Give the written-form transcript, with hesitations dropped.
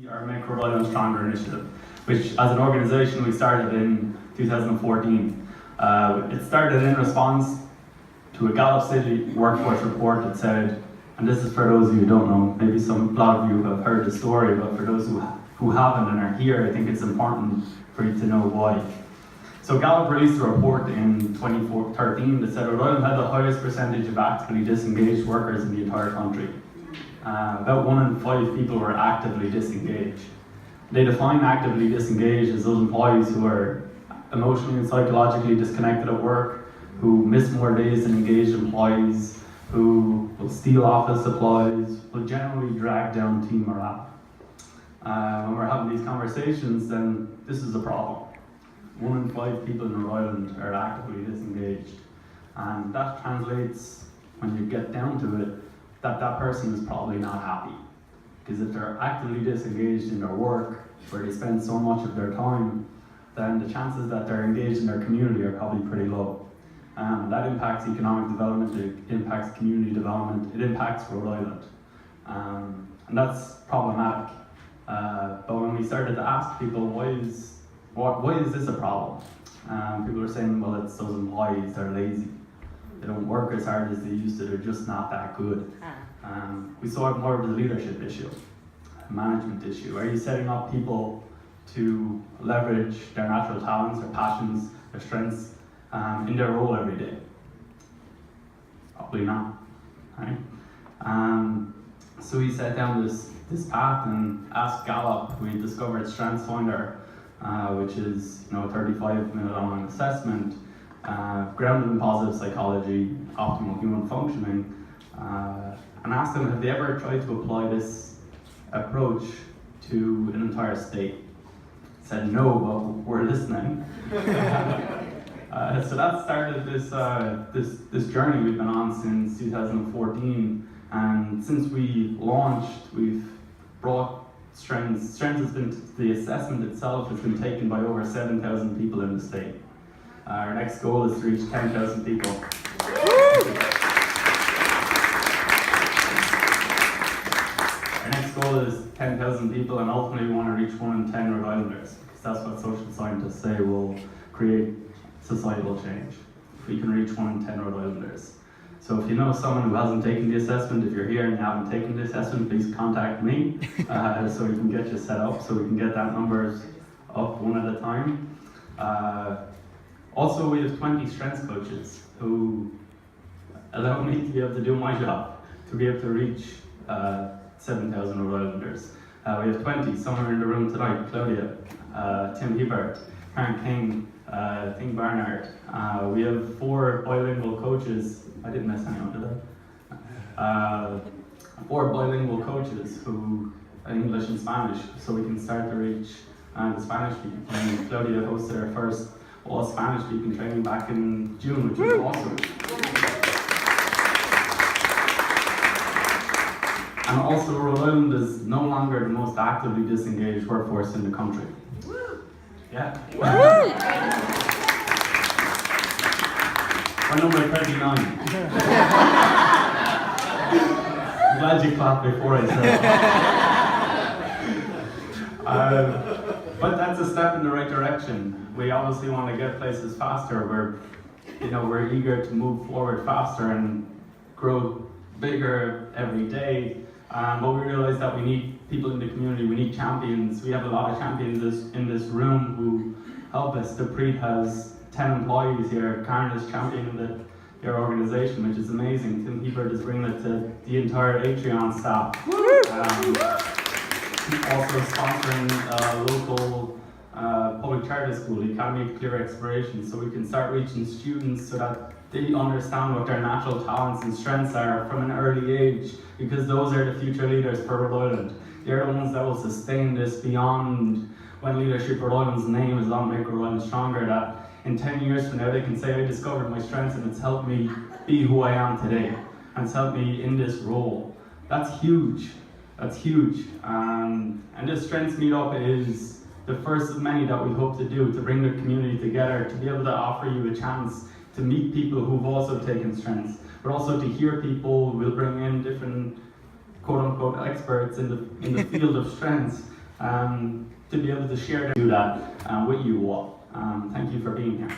Our Make Royal Stronger initiative, which as an organisation we started in 2014. It started in response to a Gallup City workforce report that said, and this is for those of you who don't know, maybe a lot of you have heard the story, but for those who haven't and are here, I think it's important for you to know why. So Gallup released a report in 2013 that said Rhode Island had the highest percentage of actively disengaged workers in the entire country. About 1 in 5 people were actively disengaged. They define actively disengaged as those employees who are emotionally and psychologically disconnected at work, who miss more days than engaged employees, who will steal office supplies, will generally drag down team morale. When we're having these conversations, then this is a problem. 1 in 5 people in Rhode Island are actively disengaged. And that translates, when you get down to it, that person is probably not happy. Because if they're actively disengaged in their work, where they spend so much of their time, then the chances that they're engaged in their community are probably pretty low. That impacts economic development, it impacts community development, it impacts Rhode Island. And that's problematic. But when we started to ask people, why is this a problem? People are saying, well, it's those employees, they're lazy. They don't work as hard as they used to, they're just not that good. We saw it more of a leadership issue, a management issue. Are you setting up people to leverage their natural talents, their passions, their strengths in their role every day? Probably not, right? So we set down this path and asked Gallup. We discovered StrengthsFinder, which is a 35-minute online assessment grounded in positive psychology, optimal human functioning, and asked them, have they ever tried to apply this approach to an entire state? Said no, but we're listening. So that started this journey we've been on since 2014, and since we launched, we've brought Strengths has been, the assessment itself has been taken by over 7,000 people in the state. Our next goal is to reach 10,000 people. Our next goal is 10,000 people, and ultimately we want to reach 1 in 10 Rhode Islanders, because that's what social scientists say will create societal change. If we can reach 1 in 10 Rhode Islanders. So if you know someone who hasn't taken the assessment, if you're here and you haven't taken the assessment, please contact me so we can get you set up, so we can get that numbers up one at a time. Also, we have 20 strengths coaches who allow me to be able to do my job, to be able to reach 7,000 Rhode Islanders. We have 20, some are in the room tonight: Claudia, Tim Hebert, Karen King, Thing Barnard. We have 4 bilingual coaches. I didn't miss anyone, did I? 4 bilingual coaches who are English and Spanish, so we can start to reach the Spanish-speaking training. Claudia hosted our first all Spanish-speaking training back in June, which was awesome. And also, Rhode Island is no longer the most actively disengaged workforce in the country. Yeah. We're number 39. I'm glad you clapped before I said but that's a step in the right direction. We obviously want to get places faster. We're eager to move forward faster and grow bigger every day. But we realize that we need people in the community, we need champions. We have a lot of champions in this room who help us. Preet has 10 employees here. Karen is championing your organization, which is amazing. Tim Hebert is bringing it to the entire Atreon staff. Also sponsoring a local public charter school, the Academy of Clear Exploration, so we can start reaching students so that they understand what their natural talents and strengths are from an early age, because those are the future leaders for Rhode Island. They're the ones that will sustain this beyond when Leadership Rhode Island's name is on Make Rhode Island Stronger, that in 10 years from now they can say, I discovered my strengths and it's helped me be who I am today, and it's helped me in this role. That's huge. That's huge. And this Strengths Meetup is the first of many that we hope to do, to bring the community together, to be able to offer you a chance to meet people who've also taken strengths, but also to hear people. We'll bring in different quote-unquote experts in the field of strengths to be able to share do that with you all. Thank you for being here.